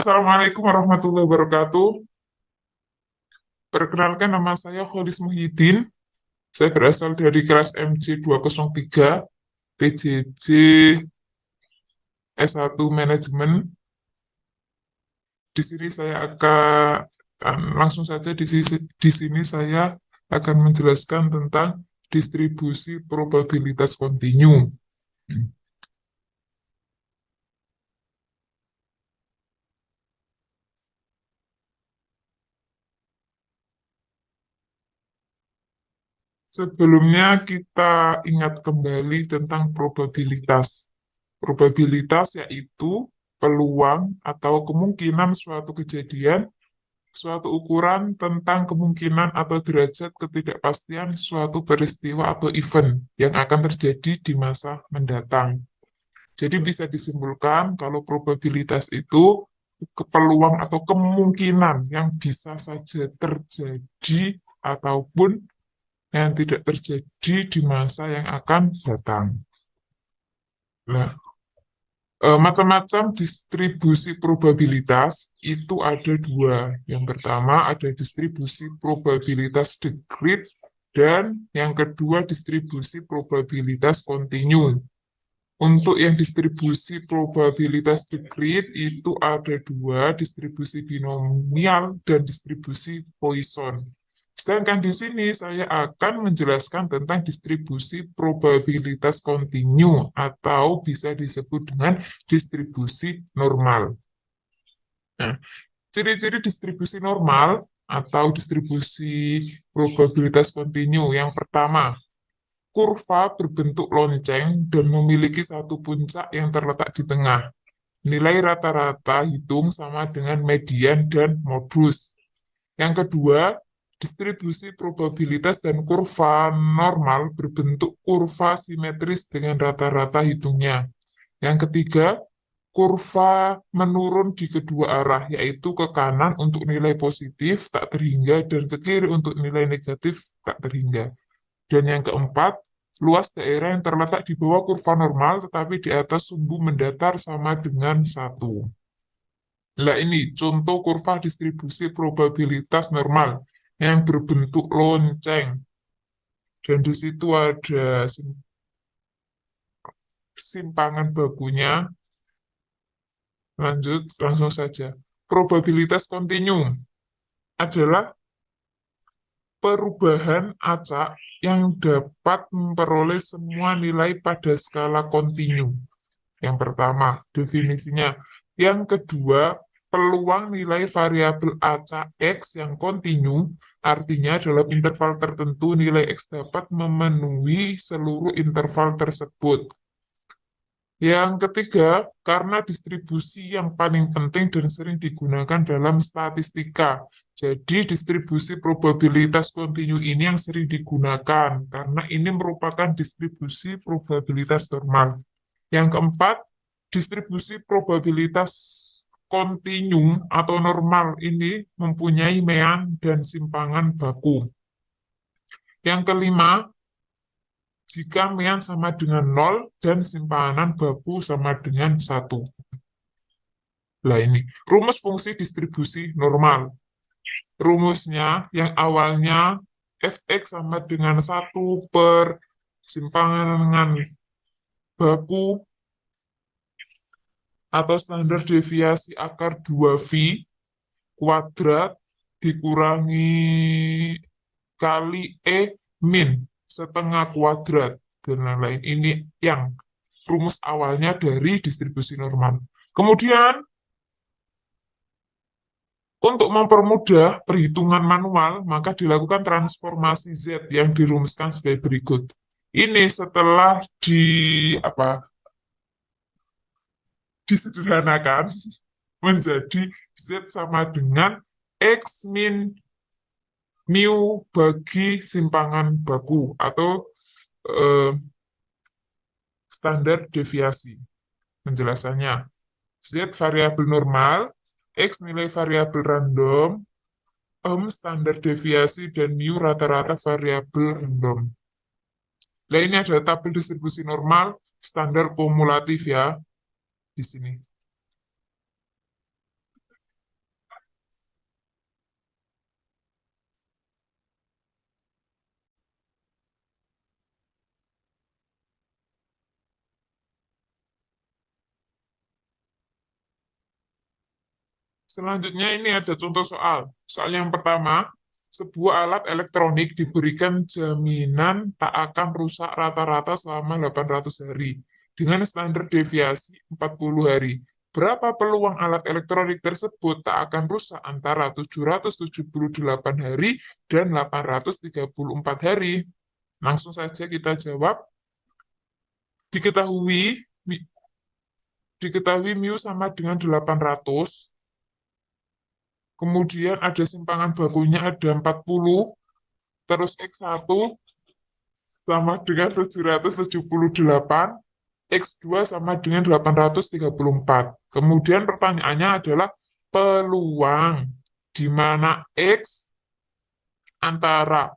Assalamualaikum warahmatullahi wabarakatuh. Perkenalkan, nama saya Kholis Muhyiddin. Saya berasal dari kelas MC203 PJJ S1 Manajemen. Di sini saya akan langsung saja di sini saya akan menjelaskan tentang distribusi probabilitas kontinu. Sebelumnya kita ingat kembali tentang probabilitas. Probabilitas yaitu peluang atau kemungkinan suatu kejadian, suatu ukuran tentang kemungkinan atau derajat ketidakpastian suatu peristiwa atau event yang akan terjadi di masa mendatang. Jadi bisa disimpulkan kalau probabilitas itu peluang atau kemungkinan yang bisa saja terjadi ataupun yang tidak terjadi di masa yang akan datang. Nah, macam-macam distribusi probabilitas itu ada dua. Yang pertama ada distribusi probabilitas discrete dan yang kedua distribusi probabilitas kontinu. Untuk yang distribusi probabilitas discrete itu ada dua, distribusi binomial dan distribusi Poisson. Sedangkan di sini saya akan menjelaskan tentang distribusi probabilitas kontinu atau bisa disebut dengan distribusi normal. Nah, ciri-ciri distribusi normal atau distribusi probabilitas kontinu yang pertama, kurva berbentuk lonceng dan memiliki satu puncak yang terletak di tengah. Nilai rata-rata hitung sama dengan median dan modus. Yang kedua, distribusi probabilitas dan kurva normal berbentuk kurva simetris dengan rata-rata hitungnya. Yang ketiga, kurva menurun di kedua arah, yaitu ke kanan untuk nilai positif tak terhingga dan ke kiri untuk nilai negatif tak terhingga. Dan yang keempat, luas daerah yang terletak di bawah kurva normal tetapi di atas sumbu mendatar sama dengan 1. Nah, ini contoh kurva distribusi probabilitas normal yang berbentuk lonceng. Dan di situ ada simpangan bakunya. Lanjut, langsung saja. Probabilitas kontinu adalah perubahan acak yang dapat memperoleh semua nilai pada skala kontinu. Yang pertama, definisinya. Yang kedua, peluang nilai variabel acak X yang kontinu, artinya dalam interval tertentu nilai X dapat memenuhi seluruh interval tersebut. Yang ketiga, karena distribusi yang paling penting dan sering digunakan dalam statistika. Jadi distribusi probabilitas kontinu ini yang sering digunakan, karena ini merupakan distribusi probabilitas normal. Yang keempat, distribusi probabilitas kontinu atau normal ini mempunyai mean dan simpangan baku. Yang kelima, jika mean sama dengan 0 dan simpanan baku sama dengan 1. Nah ini, rumus fungsi distribusi normal. Rumusnya yang awalnya fx sama dengan 1 per simpangan baku atau standar deviasi akar 2V kuadrat dikurangi kali min setengah kuadrat dan lain-lain. Ini yang rumus awalnya dari distribusi normal. Kemudian untuk mempermudah perhitungan manual, maka dilakukan transformasi Z yang dirumuskan sebagai berikut. Ini setelah disederhanakan menjadi Z sama dengan X min mu bagi simpangan baku atau eh, standar deviasi. Penjelasannya, Z variabel normal, X nilai variabel random, standar deviasi, dan mu rata-rata variabel random. Nah, ini ada tabel distribusi normal standar kumulatif ya di sini. Selanjutnya ini ada contoh soal. Soal yang pertama, sebuah alat elektronik diberikan jaminan tak akan rusak rata-rata selama 800 hari dengan standar deviasi 40 hari. Berapa peluang alat elektronik tersebut tak akan rusak antara 778 hari dan 834 hari? Langsung saja kita jawab. Diketahui diketahui mu sama dengan 800. Kemudian ada simpangan bakunya ada 40, terus X1 sama dengan 778, X2 sama dengan 834. Kemudian pertanyaannya adalah peluang di mana X antara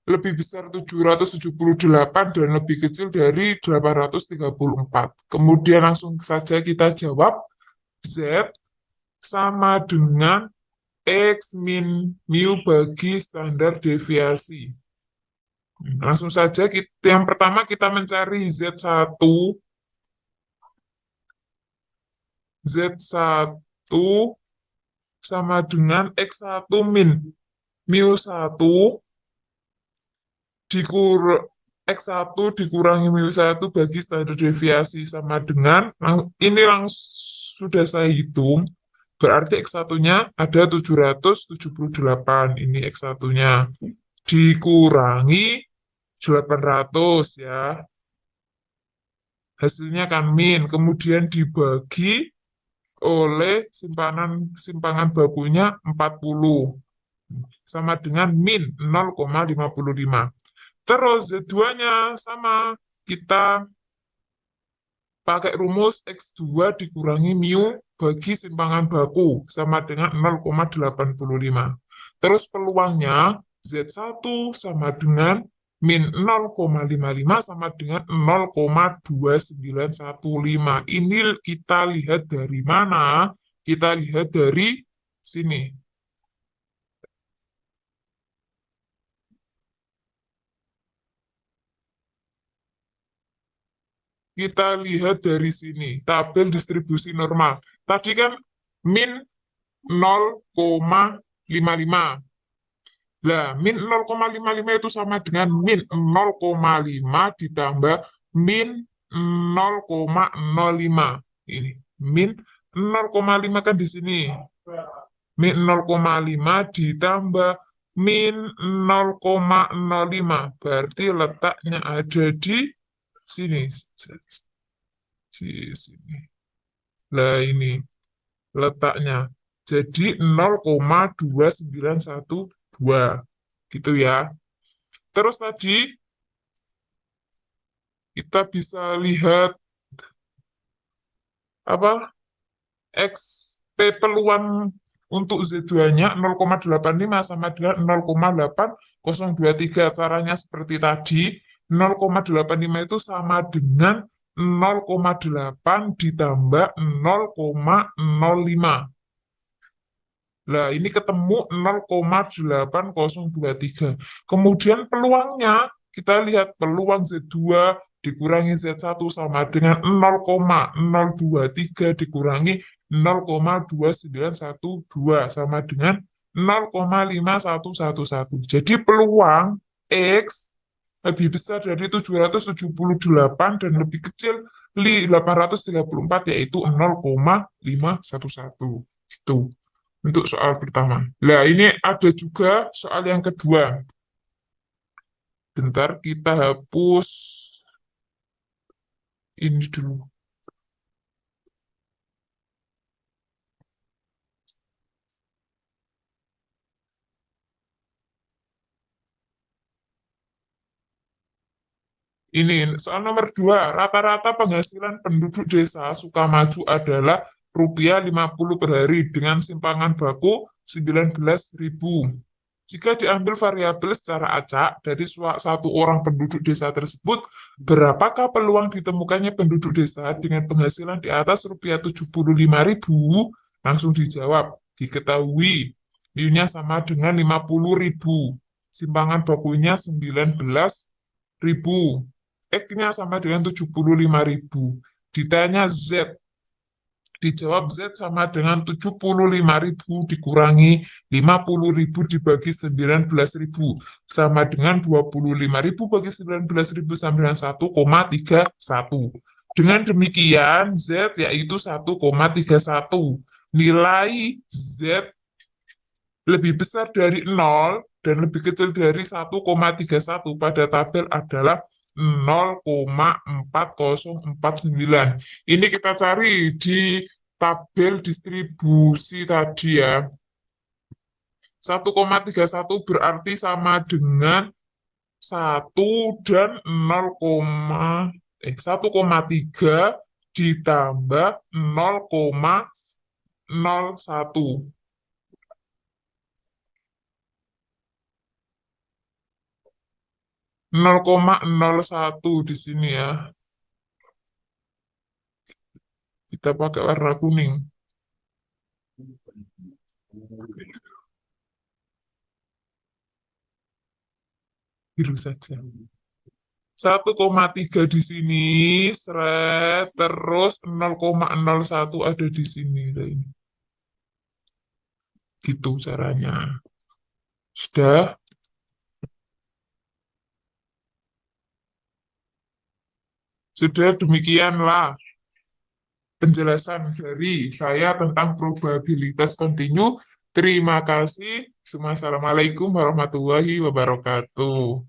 lebih besar 778 dan lebih kecil dari 834. Kemudian langsung saja kita jawab, Z sama dengan X min mu bagi standar deviasi. Langsung saja yang pertama kita mencari Z1. Z1 sama dengan X1 min mu 1 X1 dikurangi mu 1 bagi standar deviasi sama dengan, ini langsung sudah saya hitung, berarti X1-nya ada 778, ini X1-nya. Dikurangi 800 ya. Hasilnya kan min, kemudian dibagi oleh simpangan bakunya 40 sama dengan min 0,55. Terus Z2-nya sama, kita pakai rumus X2 dikurangi mu bagi simpangan baku sama dengan 0,85. Terus peluangnya Z1 sama dengan min 0,55 sama dengan 0,2915. Ini kita lihat dari mana? Kita lihat dari sini. Kita lihat dari sini, tabel distribusi normal. Tadi kan min 0,55. Nah, min 0,55 itu sama dengan min 0,5 ditambah min 0,05. Ini min 0,5 kan di sini. Min 0,5 ditambah min 0,05. Berarti letaknya ada di sini. Di sini. Nah, ini letaknya. Jadi 0,2912 gitu ya. Terus tadi kita bisa lihat apa? XP peluang untuk Z2-nya 0,85 sama dengan 0,8023. Caranya seperti tadi, 0,85 itu sama dengan 0,8 ditambah 0,05. Nah, ini ketemu 0,8023. Kemudian peluangnya, kita lihat peluang Z2 dikurangi Z1 sama dengan 0,023 dikurangi 0,2912 sama dengan 0,5111. Jadi peluang X lebih besar dari 778 dan lebih kecil 834, yaitu 0,511. Itu untuk soal pertama. Nah, ini ada juga soal yang kedua. Bentar, kita hapus ini dulu. Ini soal nomor 2, rata-rata penghasilan penduduk desa Sukamaju adalah rupiah 50 per hari dengan simpangan baku 19.000. Jika diambil variabel secara acak dari satu orang penduduk desa tersebut, berapakah peluang ditemukannya penduduk desa dengan penghasilan di atas rupiah 75.000? Langsung dijawab, diketahui U-nya sama dengan 50.000, simpangan bakunya 19.000, X-nya sama dengan 75.000. Ditanya Z, Dijawab Z sama dengan 75.000 dikurangi 50.000 dibagi 19.000 sama dengan 25.000 bagi 19.000 sama dengan 1,31. Dengan demikian Z yaitu 1,31. Nilai Z lebih besar dari 0 dan lebih kecil dari 1,31 pada tabel adalah 0,4049. Ini kita cari di tabel distribusi tadi ya. 1,31 berarti sama dengan 1,3 ditambah 0,01. 0,01 di sini ya. Kita pakai warna kuning. Biru saja. 1,3 di sini, terus 0,01 ada di sini. Gitu caranya. Sudah? Sudah demikianlah penjelasan dari saya tentang probabilitas kontinu. Terima kasih. Wassalamualaikum warahmatullahi wabarakatuh.